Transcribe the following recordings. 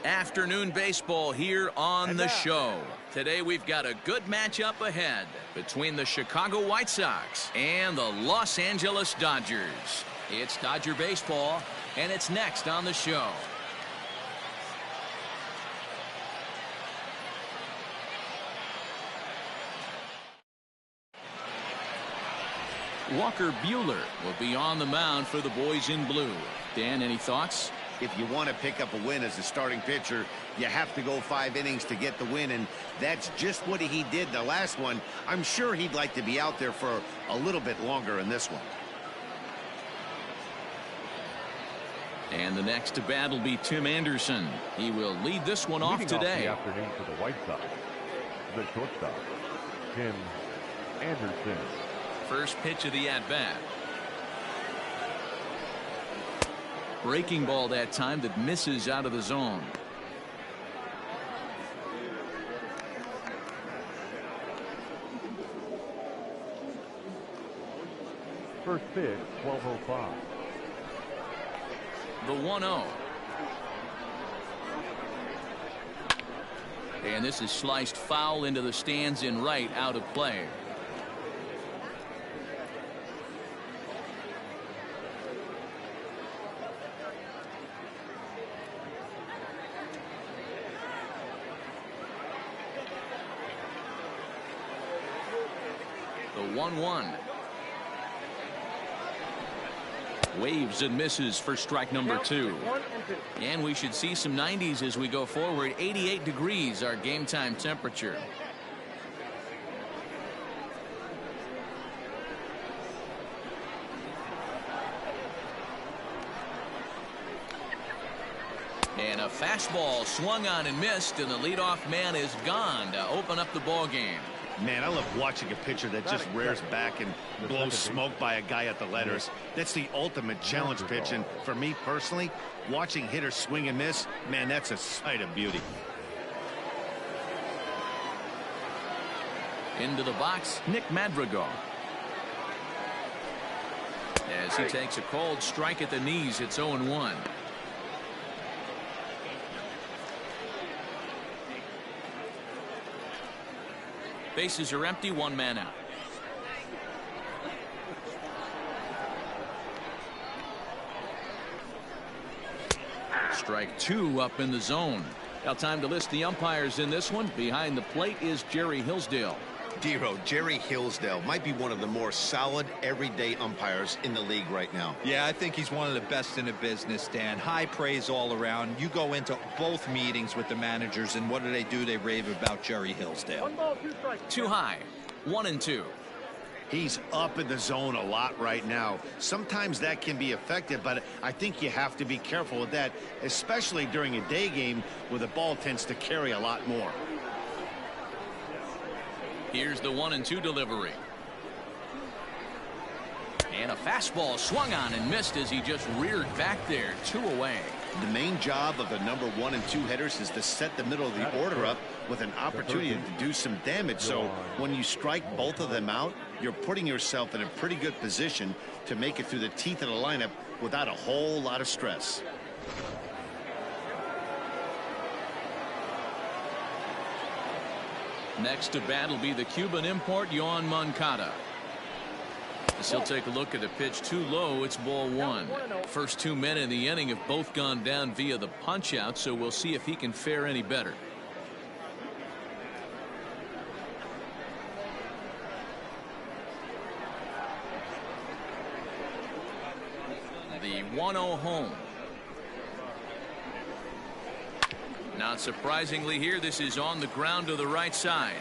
Afternoon baseball here on the show. Today we've got a good matchup ahead between the Chicago White Sox and the Los Angeles Dodgers. It's Dodger baseball, and it's next on the show. Walker Buehler will be on the mound for the boys in blue. Dan, any thoughts? If you want to pick up a win as a starting pitcher, you have to go 5 innings to get the win, and that's just what he did in the last one. I'm sure he'd like to be out there for a little bit longer in this one. And the next to bat will be Tim Anderson. He will lead this one off today. Off the afternoon for the White Sox, the shortstop, Tim Anderson. First pitch of the at-bat. Breaking ball that time that misses out of the zone. First pitch, 12:05. The 1-0. And this is sliced foul into the stands in right, out of play. The 1-1. Waves and misses for strike number 2. And we should see some 90s as we go forward. 88 degrees our game time temperature. And a fastball swung on and missed, and the leadoff man is gone to open up the ball game. Man, I love watching a pitcher that just rears back and blows smoke by a guy at the letters. That's the ultimate challenge pitch, and for me personally, watching hitters swing and miss, man, that's a sight of beauty. Into the box, Nick Madrigal. As he takes a cold strike at the knees, it's 0-1. Bases are empty, one man out. Strike 2 up in the zone. Now time to list the umpires in this one. Behind the plate is Jerry Hillsdale. Dero, Jerry Hillsdale might be one of the more solid everyday umpires in the league right now. Yeah, I think he's one of the best in the business, Dan. High praise all around. You go into both meetings with the managers, and what do? They rave about Jerry Hillsdale. 1 ball, 2 strikes. Too high. 1-2. He's up in the zone a lot right now. Sometimes that can be effective, but I think you have to be careful with that, especially during a day game where the ball tends to carry a lot more. Here's the 1-2 delivery. And a fastball swung on and missed as he just reared back there. 2 away. The main job of the number 1 and 2 hitters is to set the middle of the order up with an opportunity to do some damage. So when you strike both of them out, you're putting yourself in a pretty good position to make it through the teeth of the lineup without a whole lot of stress. Next to bat will be the Cuban import, Yoan Moncada. As he'll take a look at the pitch too low, it's ball 1. First 2 men in the inning have both gone down via the punch out, so we'll see if he can fare any better. The 1-0 home. Not surprisingly here, this is on the ground to the right side.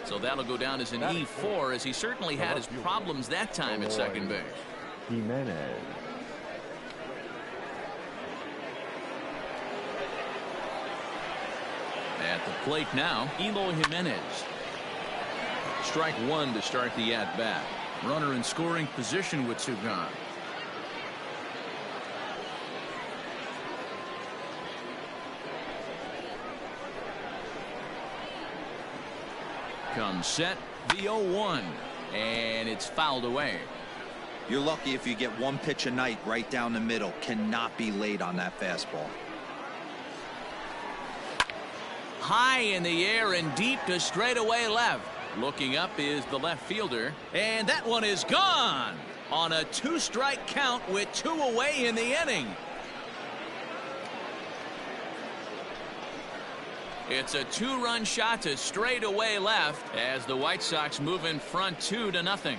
So that'll go down as an Yr.4, as he certainly had his problems that time at second base. Jimenez. At the plate now, Eloy Jimenez. Strike 1 to start the at-bat. Runner in scoring position with 2 gone. Comes set, the 0-1. And it's fouled away. You're lucky if you get one pitch a night right down the middle. Cannot be late on that fastball. High in the air and deep to straightaway left. Looking up is the left fielder. And that one is gone on a 2-strike count with 2 away in the inning. It's a 2-run shot to straightaway left as the White Sox move in front 2-0.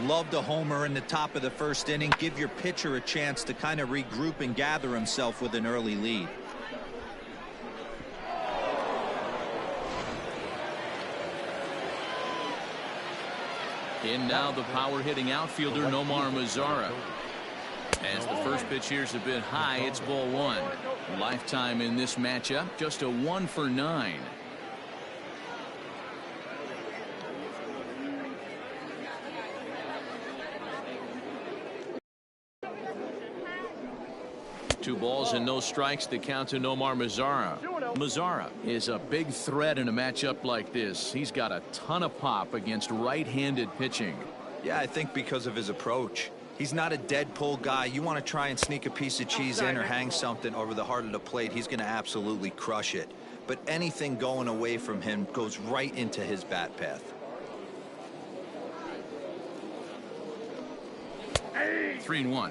Loved a homer in the top of the first inning. Give your pitcher a chance to kind of regroup and gather himself with an early lead. In now the power-hitting outfielder Nomar Mazara. As the first pitch here's a bit high, it's ball 1. Lifetime in this matchup, just a 1 for 9. Two balls and no strikes to count to Nomar Mazara. Mazara is a big threat in a matchup like this. He's got a ton of pop against right-handed pitching. Yeah, I think because of his approach. He's not a dead pull guy. You want to try and sneak a piece of cheese in or hang something over the heart of the plate, he's going to absolutely crush it. But anything going away from him goes right into his bat path. 3-1.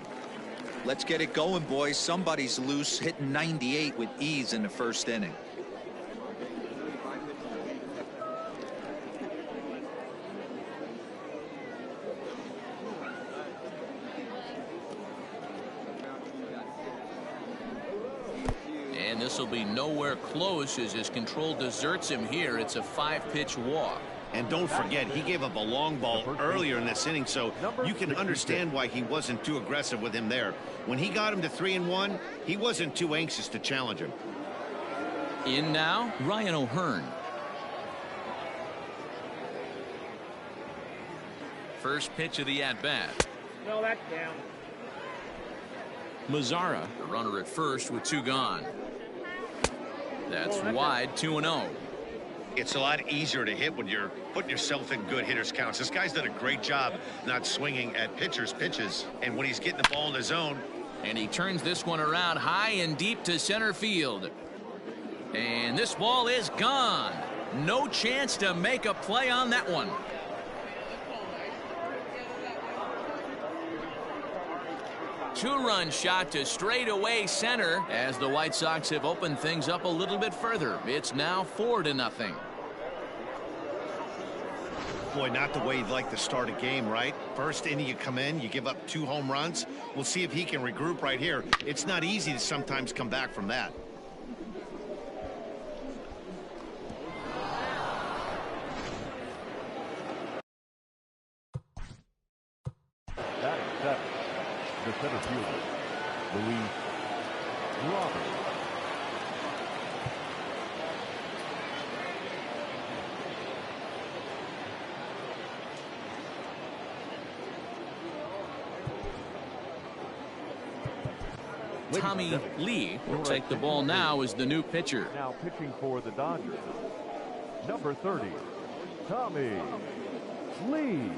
Let's get it going, boys. Somebody's loose, hitting 98 with ease in the first inning. And this will be nowhere close as his control deserts him here. It's a 5-pitch walk. And don't forget, he gave up a long ball earlier in this inning, so you can understand why he wasn't too aggressive with him there. When he got him to 3-1, he wasn't too anxious to challenge him. In now, Ryan O'Hearn. First pitch of the at-bat. No, that's down. Mazara, the runner at first with 2 gone. That's wide, 2-0. It's a lot easier to hit when you're putting yourself in good hitters counts. This guy's done a great job not swinging at pitchers' pitches, and when he's getting the ball in the zone. And he turns this one around high and deep to center field. And this ball is gone. No chance to make a play on that one. Two-run shot to straightaway center as the White Sox have opened things up a little bit further. It's now 4-0. Boy, not the way you'd like to start a game, right? First inning you come in, you give up 2 home runs. We'll see if he can regroup right here. It's not easy to sometimes come back from that. The center fielder, Yr.4. Tommy Lee will take the ball now as the new pitcher. Now pitching for the Dodgers, number 30, Tommy Lee.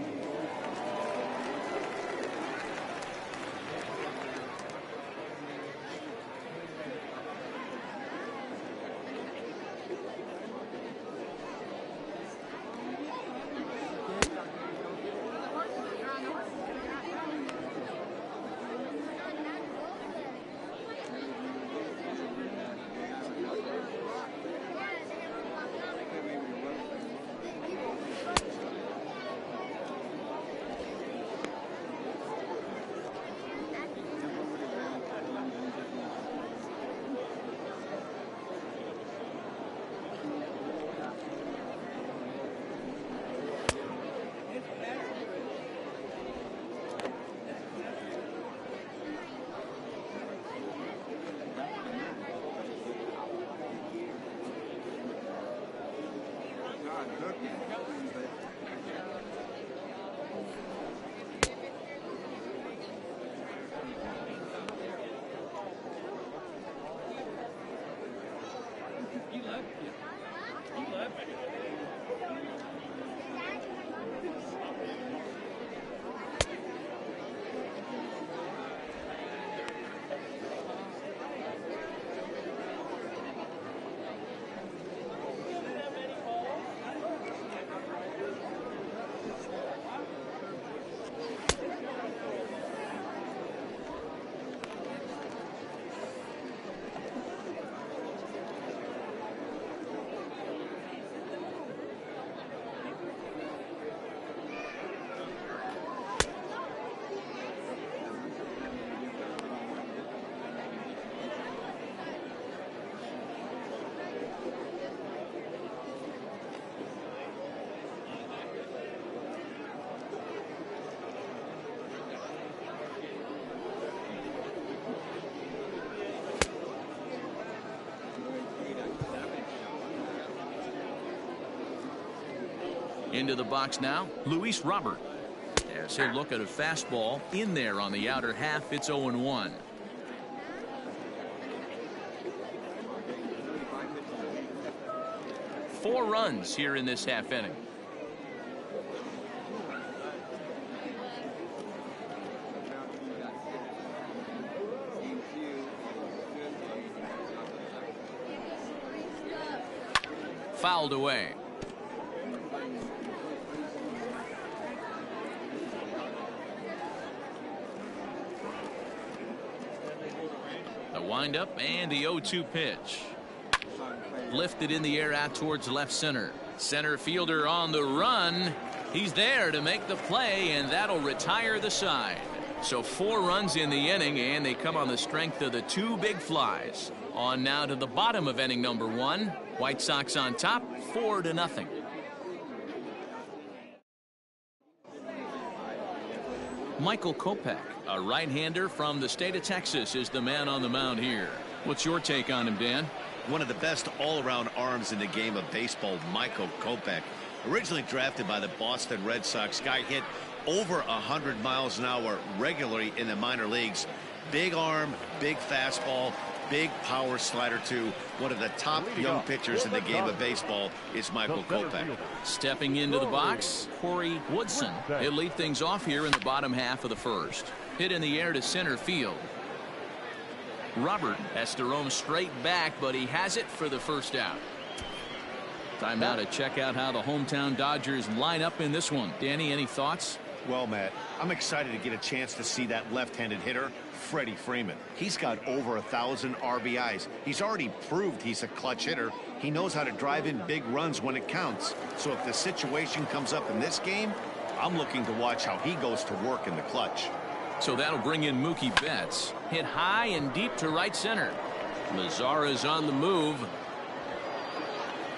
Into the box now, Luis Robert. As he'll look at a fastball in there on the outer half. It's 0-1. Four runs here in this half inning. Fouled away. The windup and the 0-2 pitch. Lifted in the air out towards left center. Center fielder on the run. He's there to make the play, and that'll retire the side. So 4 runs in the inning, and they come on the strength of the 2 big flies. On now to the bottom of inning number 1. White Sox on top, 4-0. Michael Kopech, a right-hander from the state of Texas, is the man on the mound here. What's your take on him, Dan? One of the best all-around arms in the game of baseball, Michael Kopech. Originally drafted by the Boston Red Sox, guy hit over 100 miles an hour regularly in the minor leagues. Big arm, big fastball, big power slider too. One of the top young pitchers in the game of baseball is Michael Kopech. Stepping into the box, Corey Woodson. He'll lead things off here in the bottom half of the first. Hit in the air to center field. Robert has to roam straight back, but he has it for the first out. Time now to check out how the hometown Dodgers line up in this one. Danny, any thoughts? Well, Matt, I'm excited to get a chance to see that left-handed hitter, Freddie Freeman. He's got over 1,000 RBIs. He's already proved he's a clutch hitter. He knows how to drive in big runs when it counts. So if the situation comes up in this game, I'm looking to watch how he goes to work in the clutch. So that'll bring in Mookie Betts. Hit high and deep to right center. Mazara's on the move.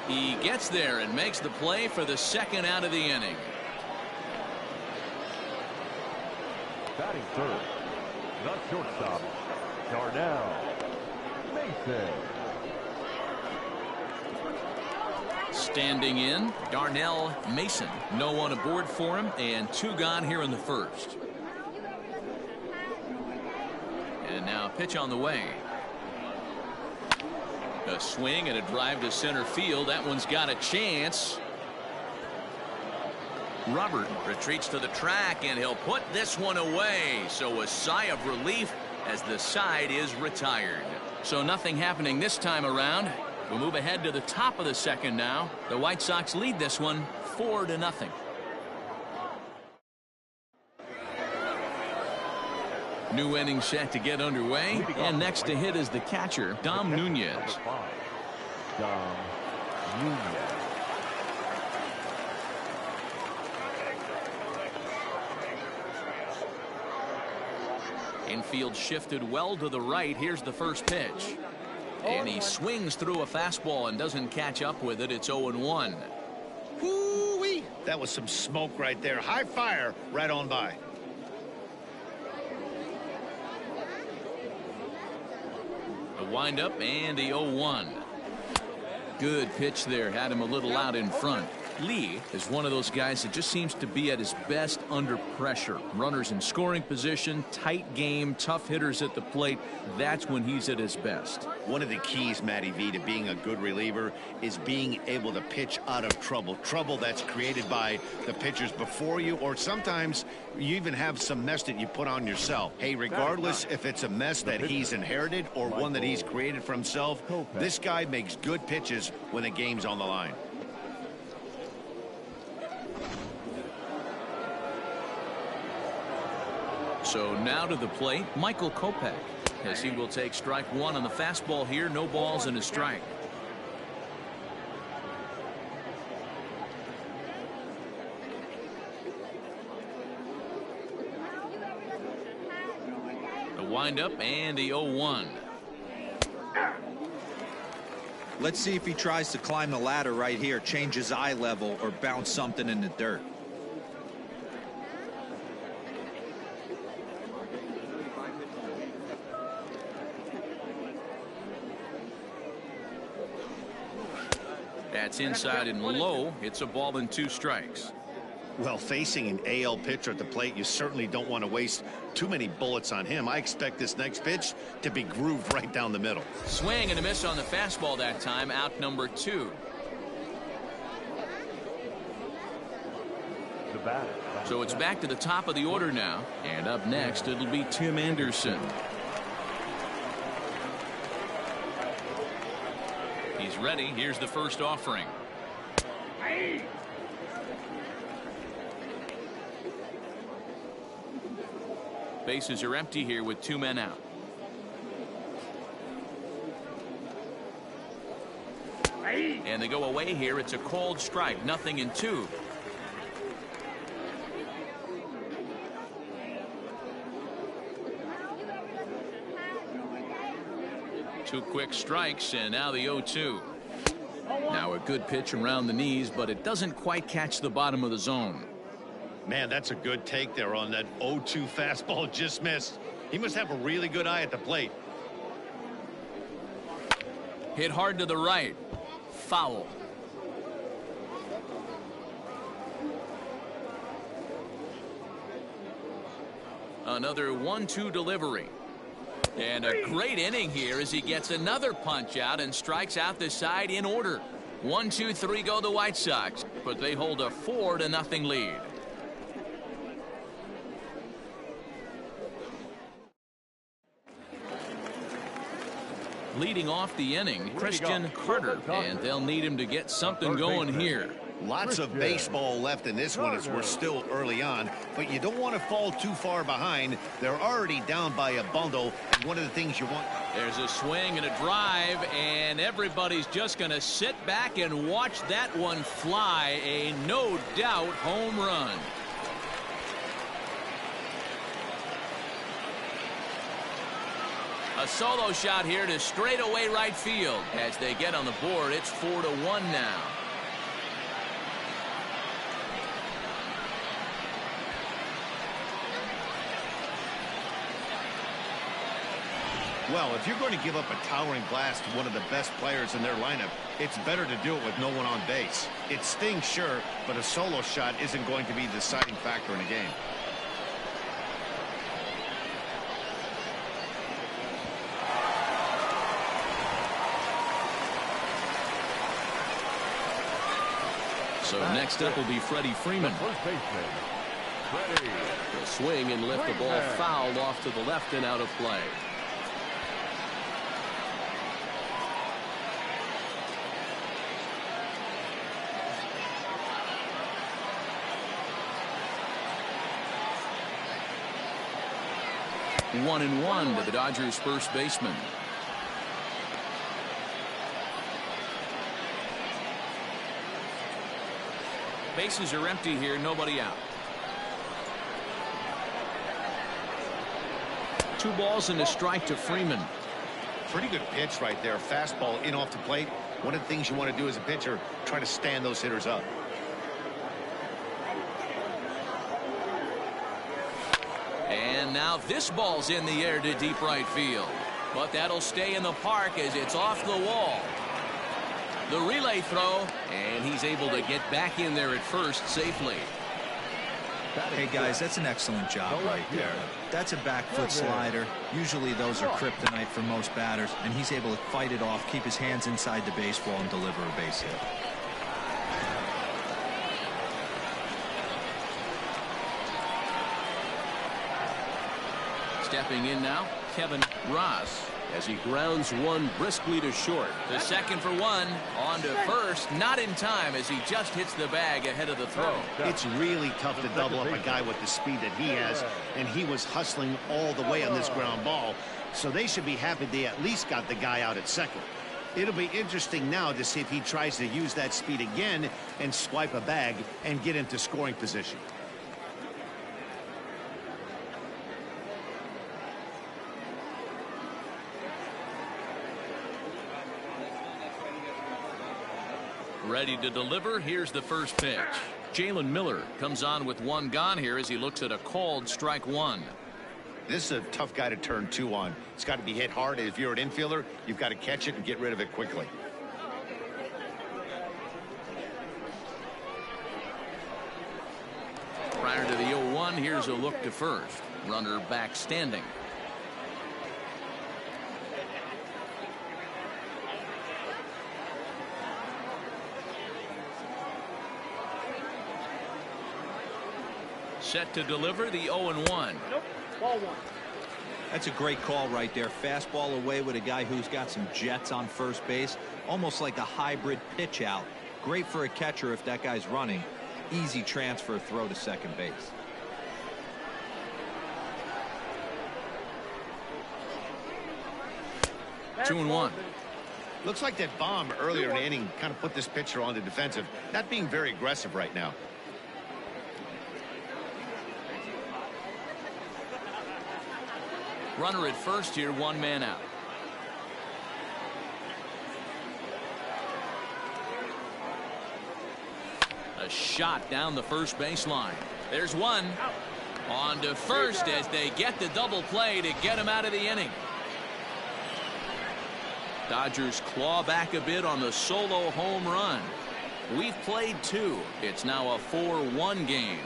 He gets there and makes the play for the second out of the inning. Batting third, the shortstop, Darnell Mason. Standing in, Darnell Mason. No one aboard for him, and 2 gone here in the first. And now a pitch on the way. A swing and a drive to center field. That one's got a chance. Robert retreats to the track, and he'll put this one away. So a sigh of relief as the side is retired. So nothing happening this time around. We'll move ahead to the top of the second now. The White Sox lead this one 4-0. New inning set to get underway, and next to hit is the catcher, Dom Nunez. Dom Nunez. Infield shifted well to the right. Here's the first pitch. And he swings through a fastball and doesn't catch up with it. It's 0-1. Woo-wee! That was some smoke right there. High fire right on by. The windup and the 0-1. Good pitch there. Had him a little out in front. Lee is one of those guys that just seems to be at his best under pressure. Runners in scoring position, tight game, tough hitters at the plate. That's when he's at his best. One of the keys, Matty V, to being a good reliever is being able to pitch out of trouble. Trouble that's created by the pitchers before you, or sometimes you even have some mess that you put on yourself. Hey, regardless if it's a mess that he's inherited or one that he's created for himself, this guy makes good pitches when the game's on the line. So now to the plate, Michael Kopech, as he will take strike one on the fastball here. No balls and a strike. The windup and the 0-1. Let's see if he tries to climb the ladder right here, change his eye level, or bounce something in the dirt. That's inside and low. It's a ball and 2 strikes. Well, facing an AL pitcher at the plate, you certainly don't want to waste too many bullets on him. I expect this next pitch to be grooved right down the middle. Swing and a miss on the fastball that time. Out number 2. So it's back to the top of the order now. And up next, it'll be Tim Anderson. He's ready. Here's the first offering. Bases are empty here with 2 men out. And they go away here. It's a cold strike. 0-2. Two quick strikes, and now the 0-2. Now a good pitch around the knees, but it doesn't quite catch the bottom of the zone. Man, that's a good take there on that 0-2 fastball. Just missed. He must have a really good eye at the plate. Hit hard to the right. Foul. Another 1-2 delivery. And a great inning here as he gets another punch out and strikes out the side in order. 1-2-3 go the White Sox, but they hold a 4-0 lead. Leading off the inning, Christian Carter, and they'll need him to get something going here. Lots of baseball left in this one as we're still early on, but you don't want to fall too far behind. They're already down by a bundle, and one of the things you want... There's a swing and a drive, and everybody's just going to sit back and watch that one fly. A no-doubt home run. A solo shot here to straightaway right field. As they get on the board, it's 4-1 now. Well, if you're going to give up a towering blast to one of the best players in their lineup, it's better to do it with no one on base. It stings, sure, but a solo shot isn't going to be the deciding factor in a game. So next up will be Freddie Freeman. First baseman, Freddie. He'll swing and lift the ball foul off to the left and out of play. One and one to the Dodgers first baseman. Bases are empty here, nobody out. 2 balls and a strike to Freeman. Pretty good pitch right there. Fastball in off the plate. One of the things you want to do as a pitcher, try to stand those hitters up. And now this ball's in the air to deep right field. But that'll stay in the park as it's off the wall. The relay throw, and he's able to get back in there at first safely. Hey, guys, that's an excellent job right there. That's a back foot slider. Usually those are kryptonite for most batters, and he's able to fight it off, keep his hands inside the baseball, and deliver a base hit. Stepping in now, Kevin Ross, as he grounds one briskly to short. The second for one, on to first, not in time as he just hits the bag ahead of the throw. It's really tough to double up a guy with the speed that he has, and he was hustling all the way on this ground ball, so they should be happy they at least got the guy out at second. It'll be interesting now to see if he tries to use that speed again and swipe a bag and get into scoring position. Ready to deliver. Here's the first pitch. Jalen Miller comes on with one gone here as he looks at a called strike one. This is a tough guy to turn two on. It's got to be hit hard. If you're an infielder, you've got to catch it and get rid of it quickly. Prior to the 0-1, here's a look to first. Runner back standing. Set to deliver the 0-1. Nope. Ball one. That's a great call right there. Fastball away with a guy who's got some jets on first base. Almost like a hybrid pitch out. Great for a catcher if that guy's running. Easy transfer throw to second base. That's 2-1. Looks like that bomb earlier in the inning kind of put this pitcher on the defensive. Not being very aggressive right now. Runner at first here, one man out. A shot down the first baseline. There's one. On to first as they get the double play to get him out of the inning. Dodgers claw back a bit on the solo home run. We've played two. It's now a 4-1 game.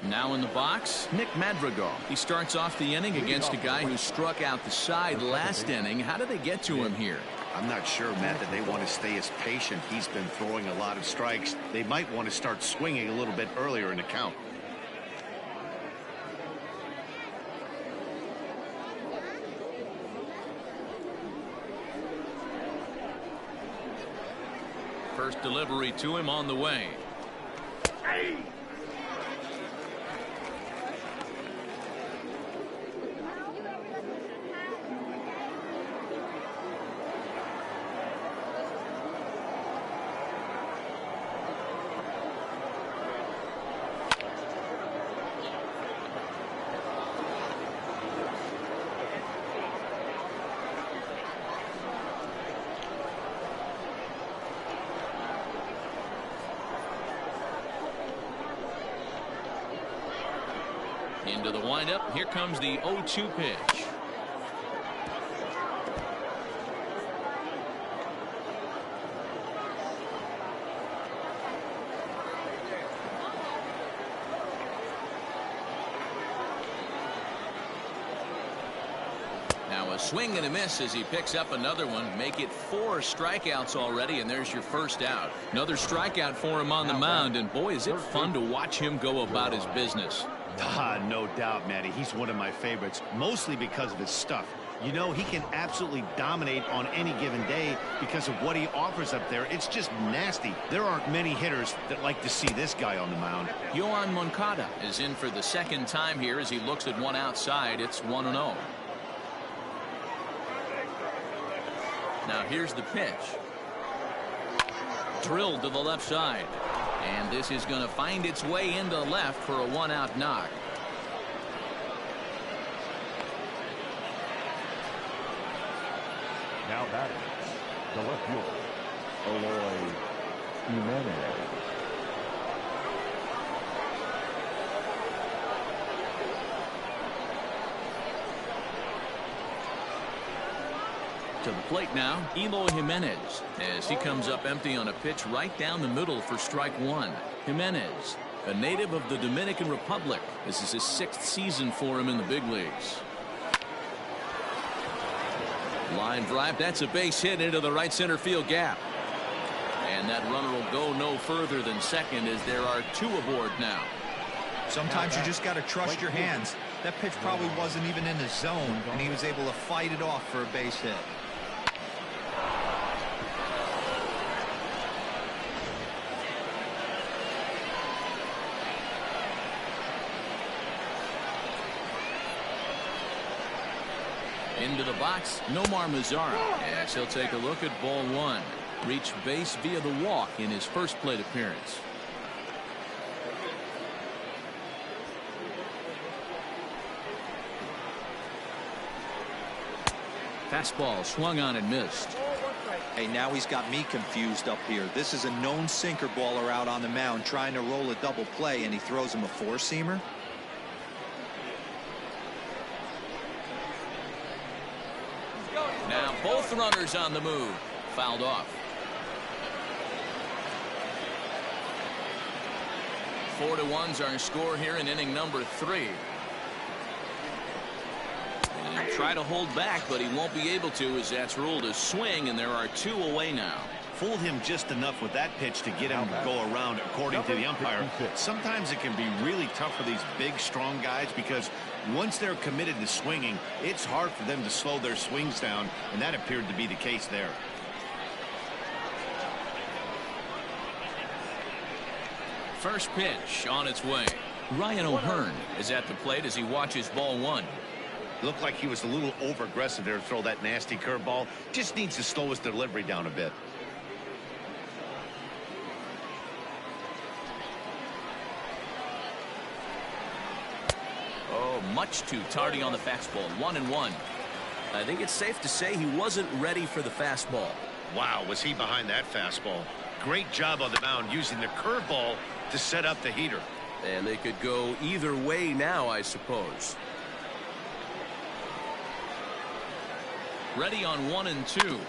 Now in the box, Nick Madrigal. He starts off the inning against a guy who struck out the side last inning. How do they get to him here? I'm not sure, Matt, that they want to stay as patient. He's been throwing a lot of strikes. They might want to start swinging a little bit earlier in the count. First delivery to him on the way. Into the windup. Here comes the 0-2 pitch. Now a swing and a miss as he picks up another one. Make it 4 strikeouts already, and there's your first out. Another strikeout for him on the mound, and boy, is it fun to watch him go about his business. No doubt, Matty. He's one of my favorites, mostly because of his stuff. You know, he can absolutely dominate on any given day because of what he offers up there. It's just nasty. There aren't many hitters that like to see this guy on the mound. Yohan Moncada is in for the second time here as he looks at one outside. It's 1-0. Now here's the pitch. Drilled to the left side. And this is going to find its way into left for a 1-out knock. Now batting, the left fielder, Eloy Jimenez. To the plate now, Eloy Jimenez, as he comes up empty on a pitch right down the middle for strike one. Jimenez, a native of the Dominican Republic. This is his 6th season for him in the big leagues. Line drive, that's a base hit into the right center field gap. And that runner will go no further than second as there are 2 aboard now. Sometimes you just got to trust your hands. That pitch probably wasn't even in the zone, and he was able to fight it off for a base hit. Into the box, Nomar Mazara, as he'll take a look at ball 1. Reached base via the walk in his first plate appearance. Fastball swung on and missed. Hey, now he's got me confused up here. This is a known sinker baller out on the mound trying to roll a double play, and he throws him a 4-seamer. Now both runners on the move. Fouled off. 4-1's our score here in inning number 3. And he'll try to hold back, but he won't be able to, as that's ruled a swing, and there are 2 away now. Fooled him just enough with that pitch to get him to go around, according to the umpire. Sometimes it can be really tough for these big, strong guys because once they're committed to swinging, it's hard for them to slow their swings down, and that appeared to be the case there. First pitch on its way. Ryan O'Hearn is at the plate as he watches ball 1. Looked like he was a little over-aggressive there to throw that nasty curveball. Just needs to slow his delivery down a bit. Oh, much too tardy on the fastball. 1-1. I think it's safe to say he wasn't ready for the fastball. Wow, was he behind that fastball. Great job on the mound using the curveball to set up the heater. And they could go either way now, I suppose. Ready on 1 and 2.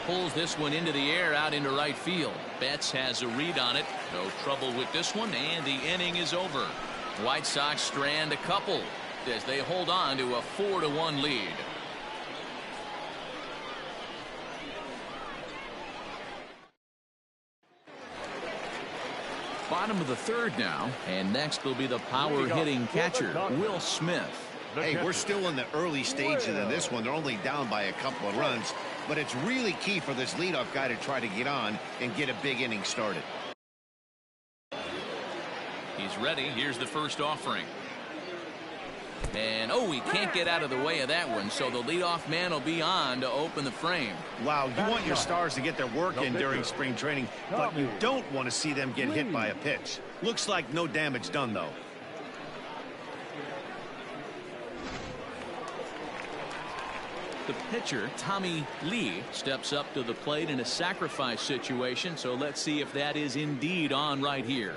Pulls this one into the air out into right field. Betts has a read on it. No trouble with this one, and the inning is over. White Sox strand a couple as they hold on to a 4-1 lead. Bottom of the 3rd now, and next will be the power hitting catcher, Will Smith. Hey, we're still in the early stages of this one. They're only down by a couple of runs, but it's really key for this leadoff guy to try to get on and get a big inning started. He's ready. Here's the first offering. And, oh, he can't get out of the way of that one, so the leadoff man will be on to open the frame. Wow, you want your stars to get their work in during spring training, but you don't want to see them get hit by a pitch. Looks like no damage done, though. The pitcher, Tommy Lee, steps up to the plate in a sacrifice situation, so let's see if that is indeed on right here.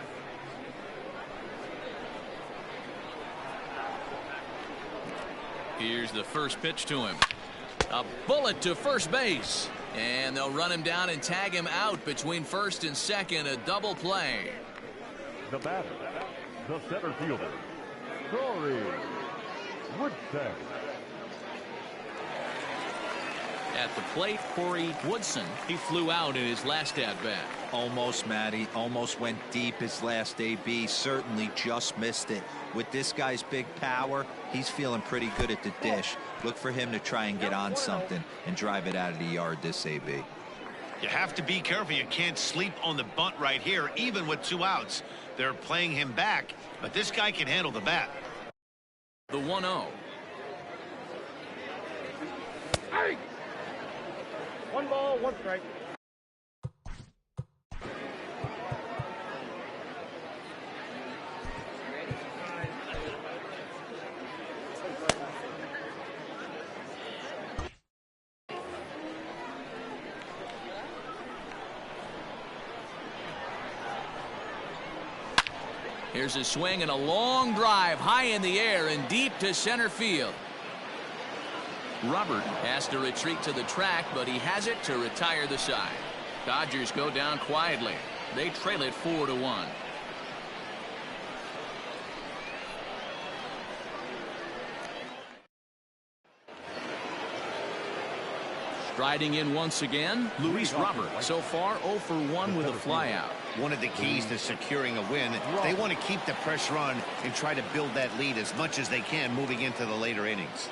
Here's the first pitch to him. A bullet to first base. And they'll run him down and tag him out between first and second. A double play. The batter, the center fielder, Corey Woodson. At the plate, Corey Woodson. He flew out in his last at-bat. Almost, Matty. Almost went deep his last AB. Certainly just missed it. With this guy's big power, he's feeling pretty good at the dish. Look for him to try and get on something and drive it out of the yard this AB. You have to be careful. You can't sleep on the bunt right here, even with 2 outs. They're playing him back, but this guy can handle the bat. The 1-0. Hey! 1 ball, 1 strike. Here's a swing and a long drive high in the air and deep to center field. Robert has to retreat to the track, but he has it to retire the side. Dodgers go down quietly. They trail it 4-1. Striding in once again, Luis Robert. So far 0 for 1 with a flyout. One of the keys to securing a win, they want to keep the pressure on and try to build that lead as much as they can moving into the later innings.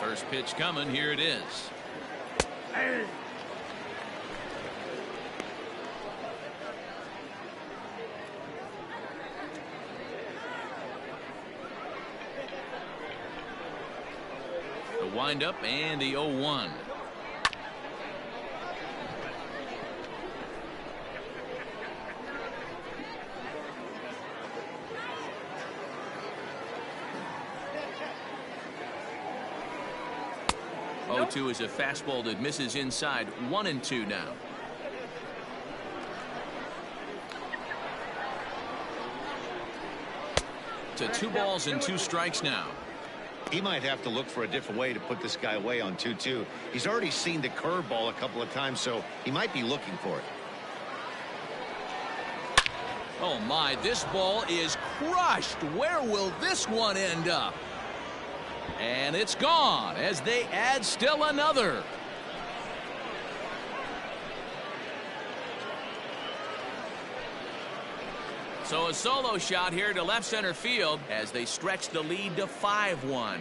First pitch coming. Here it is. The windup and the 0-1. Two is a fastball that misses inside. 1-2 now. To 2 balls and 2 strikes now. He might have to look for a different way to put this guy away on 2-2. He's already seen the curveball a couple of times, so he might be looking for it. Oh my, this ball is crushed. Where will this one end up? And it's gone as they add still another. So a solo shot here to left center field as they stretch the lead to 5-1.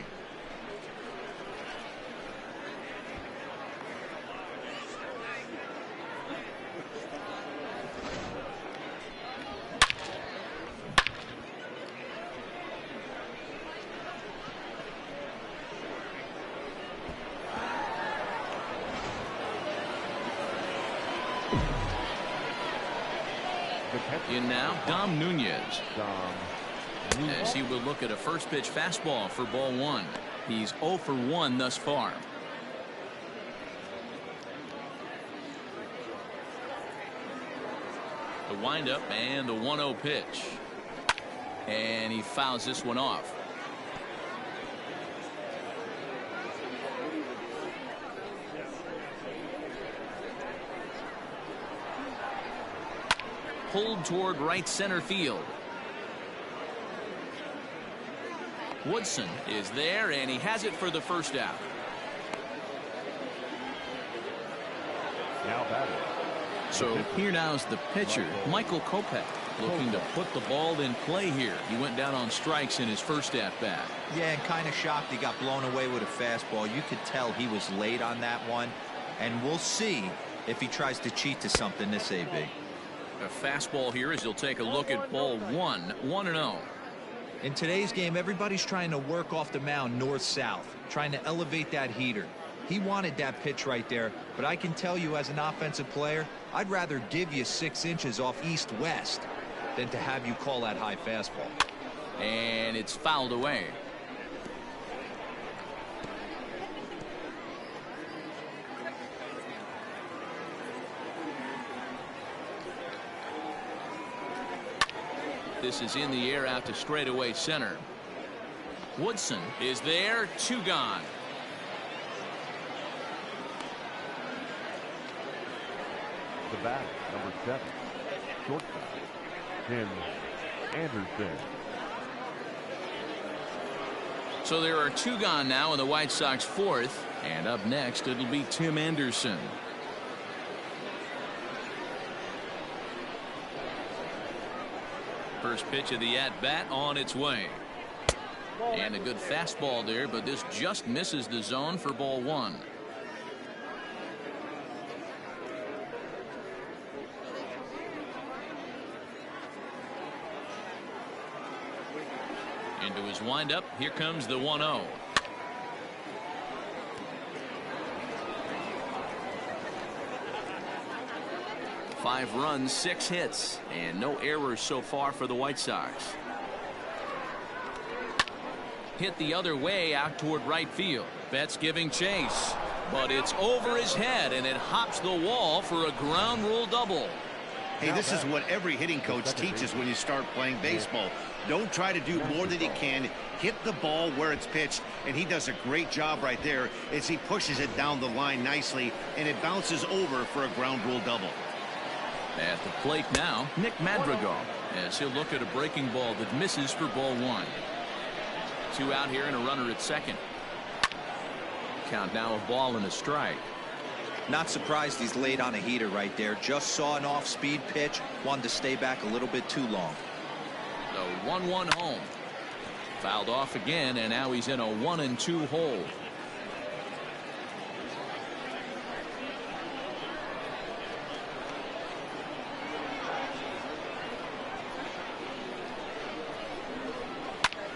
In now, Dom Nunez. As he will look at a first pitch fastball for ball 1. He's 0 for 1 thus far. The windup and the 1-0 pitch. And he fouls this one off. Pulled toward right center field. Woodson is there, and he has it for the first out. Now batting. So here now is the pitcher, Michael Kopech, looking to put the ball in play here. He went down on strikes in his first at-bat. Yeah, and kind of shocked he got blown away with a fastball. You could tell he was late on that one, and we'll see if he tries to cheat to something this AB. A fastball here as he'll take a look at ball 1, 1-0. In today's game, everybody's trying to work off the mound north-south, trying to elevate that heater. He wanted that pitch right there, but I can tell you as an offensive player, I'd rather give you 6 inches off east-west than to have you call that high fastball. And it's fouled away. This is in the air out to straightaway center. Woodson is there. 2 gone. The bat, number 7, shortstop, Tim Anderson. So there are 2 gone now in the White Sox 4th. And up next, it'll be Tim Anderson. First pitch of the at-bat on its way. And a good fastball there, but this just misses the zone for ball 1. Into his windup. Here comes the 1-0. Five runs, 6 hits, and no errors so far for the White Sox. Hit the other way out toward right field. Betts giving chase, but it's over his head, and it hops the wall for a ground rule double. Hey, this is what every hitting coach teaches when you start playing baseball. Don't try to do more than you can. Hit the ball where it's pitched, and he does a great job right there as he pushes it down the line nicely, and it bounces over for a ground rule double. At the plate now, Nick Madrigal, as he'll look at a breaking ball that misses for ball one. 2 out here and a runner at second. Count now a ball and a strike. Not surprised he's laid on a heater right there. Just saw an off-speed pitch. Wanted to stay back a little bit too long. The 1-1 home. Fouled off again, and now he's in a 1-2 hole.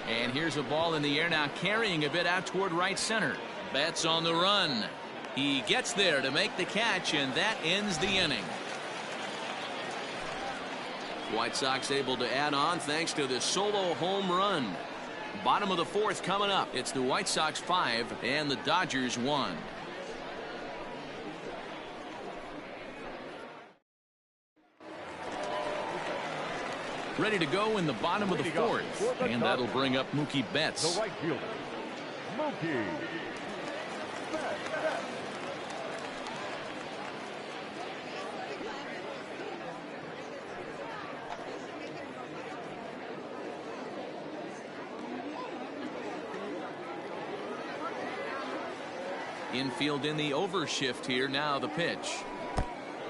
And here's a ball in the air now, carrying a bit out toward right center. Betts on the run. He gets there to make the catch, and that ends the inning. White Sox able to add on thanks to this solo home run. Bottom of the 4th coming up. It's the White Sox 5 and the Dodgers 1. Ready to go in the bottom of the 4th, and that'll bring up Mookie Betts. The right fielder, Mookie Betts. Infield in the overshift here. Now the pitch.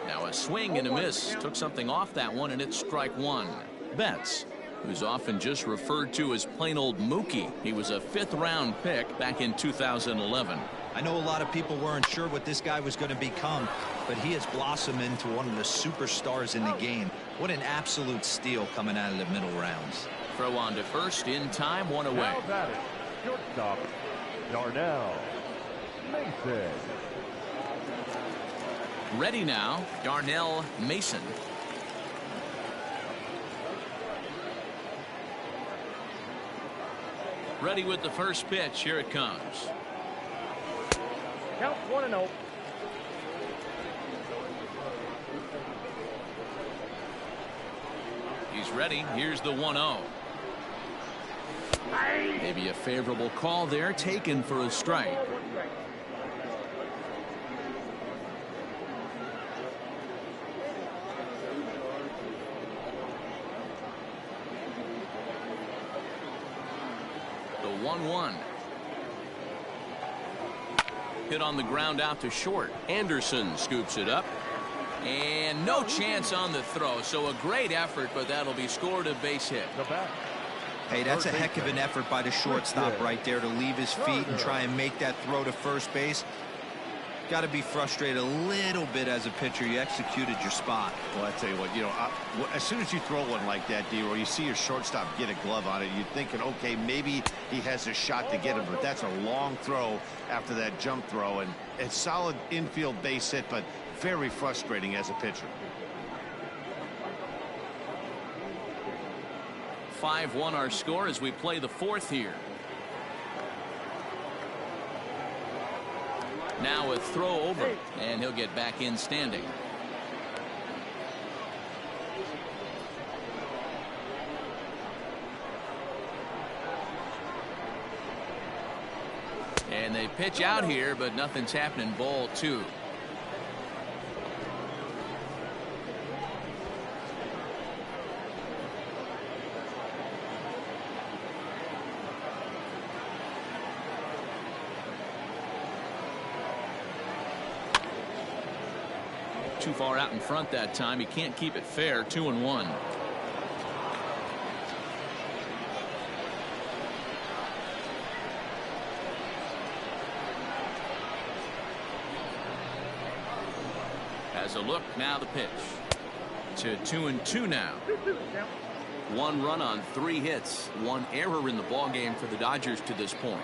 Now a swing and a miss. Took something off that one, and it's strike one. Betts, who's often just referred to as plain old Mookie. He was a 5th-round pick back in 2011. I know a lot of people weren't sure what this guy was going to become, but he has blossomed into one of the superstars in the game. What an absolute steal coming out of the middle rounds. Throw on to first in time, 1 away. Now batting, shortstop, Darnell Mason. Ready now, Darnell Mason. Ready with the first pitch. Here it comes. Count 1-0. He's ready. Here's the 1-0. Maybe a favorable call there, taken for a strike. The 1-1. Hit on the ground out to short. Anderson scoops it up. And no chance on the throw. So a great effort, but that'll be scored a base hit. Hey, that's a heck of an effort by the shortstop right there to leave his feet and try and make that throw to first base. Got to be frustrated a little bit as a pitcher. You executed your spot. Well, I tell you what, as soon as you throw one like that, D, or you see your shortstop get a glove on it, you're thinking, okay, maybe he has a shot to get him, but that's a long throw after that jump throw, and it's solid infield base hit, but very frustrating as a pitcher. 5-1 our score as we play the 4th here. Now a throw over, and he'll get back in standing. And they pitch out here, but nothing's happening. Ball 2. Too far out in front that time. He can't keep it fair. 2-1. Has a look. Now the pitch. To 2-2 now. 1 run on 3 hits. 1 error in the ball game for the Dodgers to this point.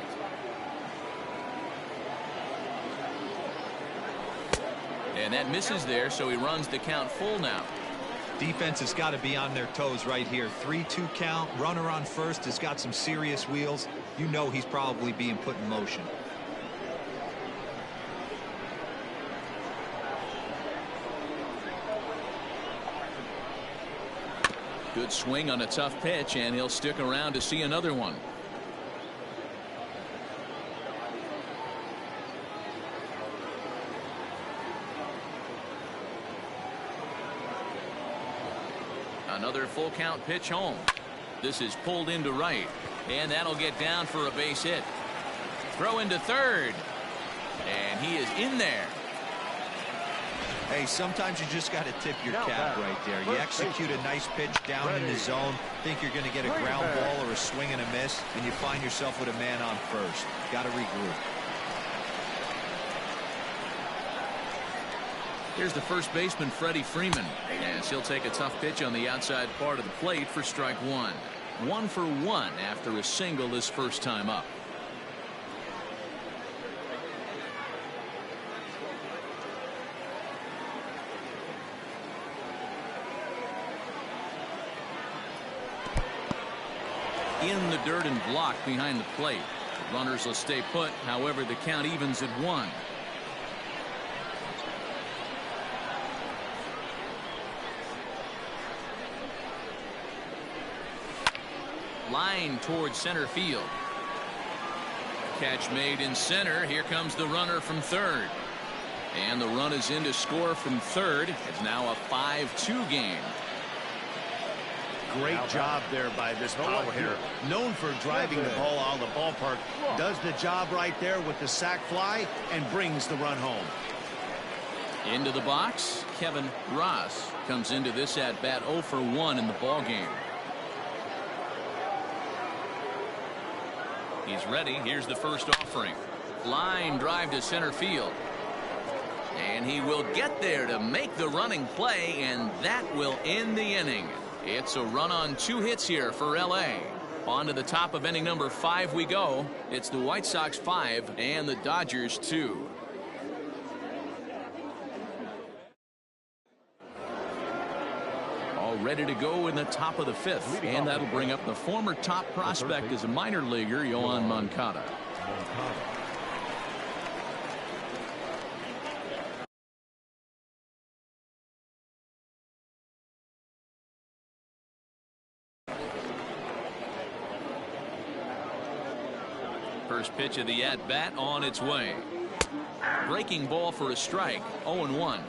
And that misses there, so he runs the count full now. Defense has got to be on their toes right here. 3-2 count. Runner on first has got some serious wheels. You know he's probably being put in motion. Good swing on a tough pitch, and he'll stick around to see another one. Another full count pitch home. This is pulled into right, and that'll get down for a base hit. Throw into third, and he is in there. Hey, sometimes you just got to tip your cap right there. You execute a nice pitch down in the zone, think you're going to get a ground ball or a swing and a miss, and you find yourself with a man on first. Got to regroup. Here's the first baseman, Freddie Freeman, as he'll take a tough pitch on the outside part of the plate for strike one. 1 for 1 after a single his first time up. In the dirt and blocked behind the plate. The runners will stay put. However, the count evens at 1. Line towards center field. Catch made in center. Here comes the runner from third. And the run is in to score from third. It's now a 5-2 game. Great job there by this power hitter. Known for driving the ball out of the ballpark. Does the job right there with the sac fly and brings the run home. Into the box, Kevin Ross comes into this at bat 0 for 1 in the ball game. He's ready. Here's the first offering. Line drive to center field. And he will get there to make the running play, and that will end the inning. It's a run on 2 hits here for LA. On to the top of inning number 5 we go. It's the White Sox 5 and the Dodgers 2. All ready to go in the top of the 5th, and that'll bring up the former top prospect as a minor leaguer, Yohan Moncada. First pitch of the at-bat on its way. Breaking ball for a strike. 0-1.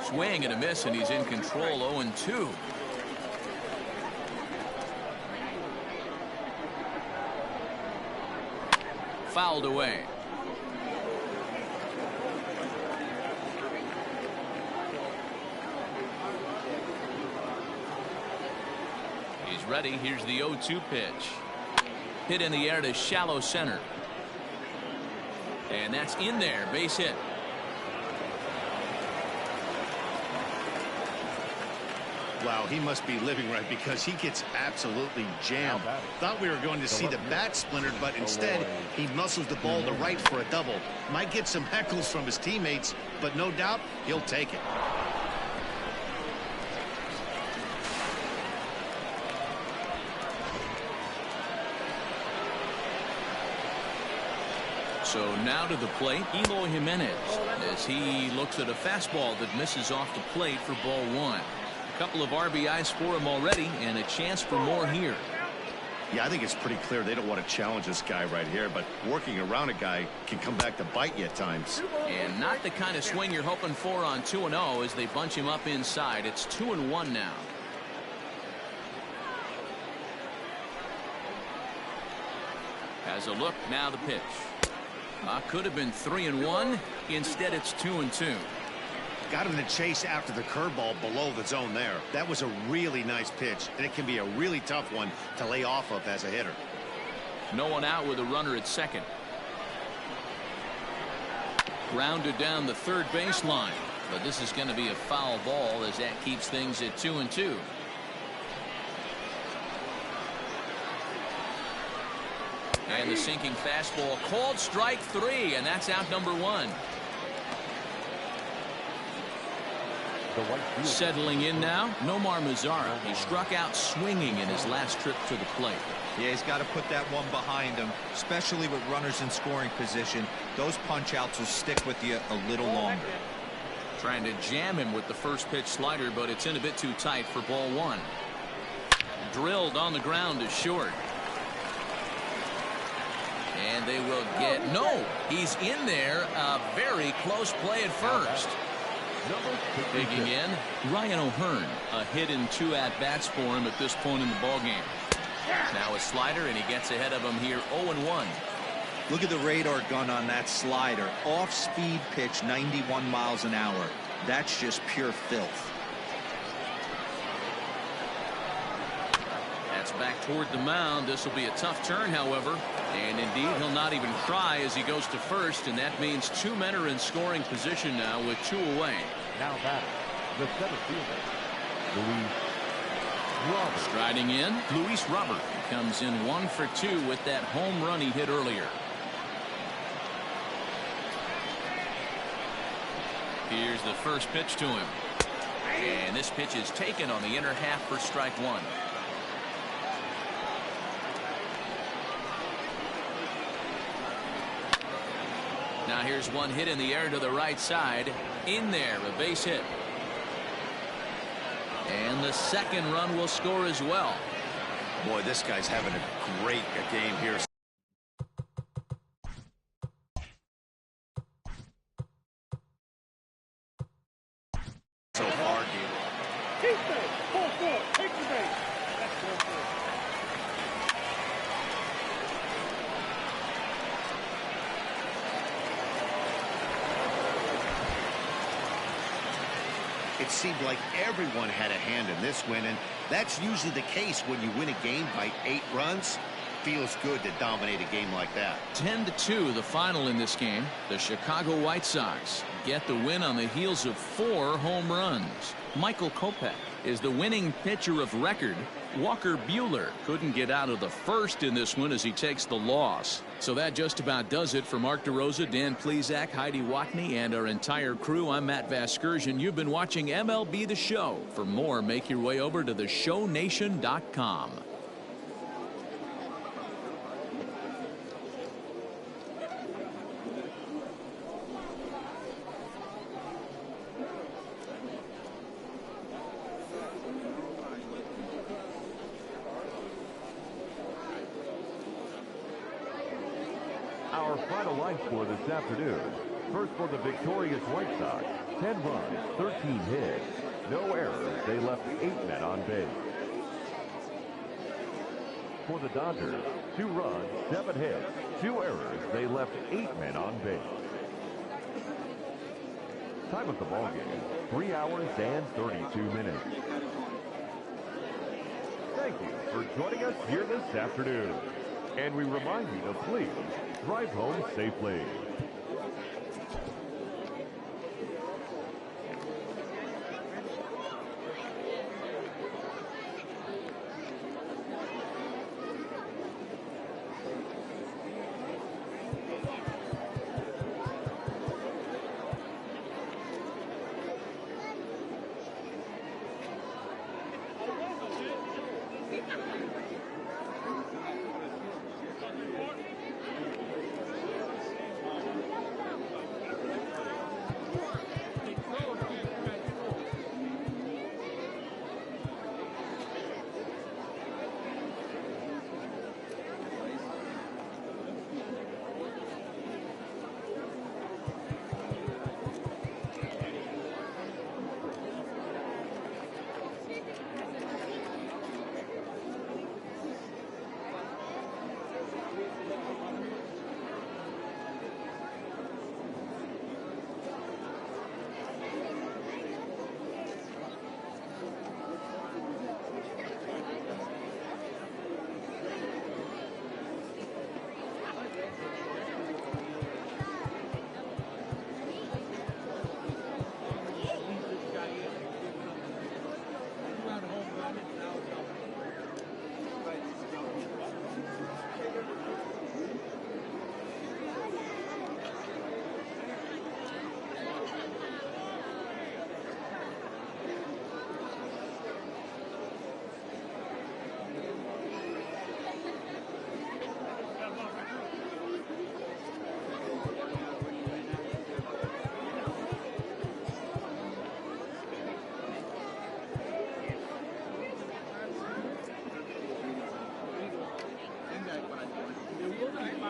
Swing and a miss, and he's in control. 0-2. Fouled away. He's ready. Here's the 0-2 pitch. Hit in the air to shallow center. And that's in there. Base hit. Wow, he must be living right because he gets absolutely jammed. Thought we were going to see the bat splintered, but instead he muscles the ball to right for a double. Might get some heckles from his teammates, but no doubt he'll take it. So now to the plate, Eloy Jimenez, as he looks at a fastball that misses off the plate for ball 1. A couple of RBIs for him already, and a chance for more here. Yeah, I think it's pretty clear they don't want to challenge this guy right here, but working around a guy can come back to bite you at times. And not the kind of swing you're hoping for on 2-0 as they bunch him up inside. It's 2-1 now. Has a look, now the pitch. Could have been 3-1. Instead, it's 2-2. Got him to chase after the curveball below the zone there. That was a really nice pitch, and it can be a really tough one to lay off of as a hitter. No one out with a runner at second. Grounded down the third baseline, but this is going to be a foul ball as that keeps things at 2-2. And the sinking fastball called strike 3, and that's out number 1. The right fielder. Settling in now, Nomar Mazara. He struck out swinging in his last trip to the plate. Yeah, he's got to put that one behind him, especially with runners in scoring position. Those punch-outs will stick with you a little longer. Trying to jam him with the first pitch slider, but it's in a bit too tight for ball one. Drilled on the ground to short. And they will get, no, he's in there. A very close play at first. Digging in, Ryan O'Hearn. A hit in 2 at-bats for him at this point in the ballgame. Now a slider, and he gets ahead of him here 0-1. Look at the radar gun on that slider. Off-speed pitch, 91 miles an hour. That's just pure filth. That's back toward the mound. This will be a tough turn, however. And indeed, he'll not even try as he goes to first, and that means 2 men are in scoring position now with 2 away. Now batting, the center fielder, Luis Robert. Striding in, Luis Robert comes in 1 for 2 with that home run he hit earlier. Here's the first pitch to him. And this pitch is taken on the inner half for strike 1. Now here's one hit in the air to the right side. In there, a base hit. And the second run will score as well. Boy, this guy's having a great game here. So far, Keep base. Pull forward. Take the base. That's 4-4. it seemed like everyone had a hand in this win, and that's usually the case when you win a game by 8 runs. Feels good to dominate a game like that. 10-2 the final in this game. The Chicago White Sox get the win on the heels of 4 home runs. Michael Kopech is the winning pitcher of record. Walker Buehler couldn't get out of the first in this one as he takes the loss. So that just about does it for Mark DeRosa, Dan Plesac, Heidi Watney, and our entire crew. I'm Matt Vasgersian. You've been watching MLB The Show. For more, make your way over to theshownation.com. Our final line score this afternoon. First for the victorious White Sox, 10 runs, 13 hits. No errors. They left 8 men on base. For the Dodgers, 2 runs, 7 hits. 2 errors. They left 8 men on base. Time of the ballgame, 3 hours and 32 minutes. Thank you for joining us here this afternoon. And we remind you to please drive home safely.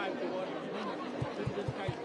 drive the one. This guy's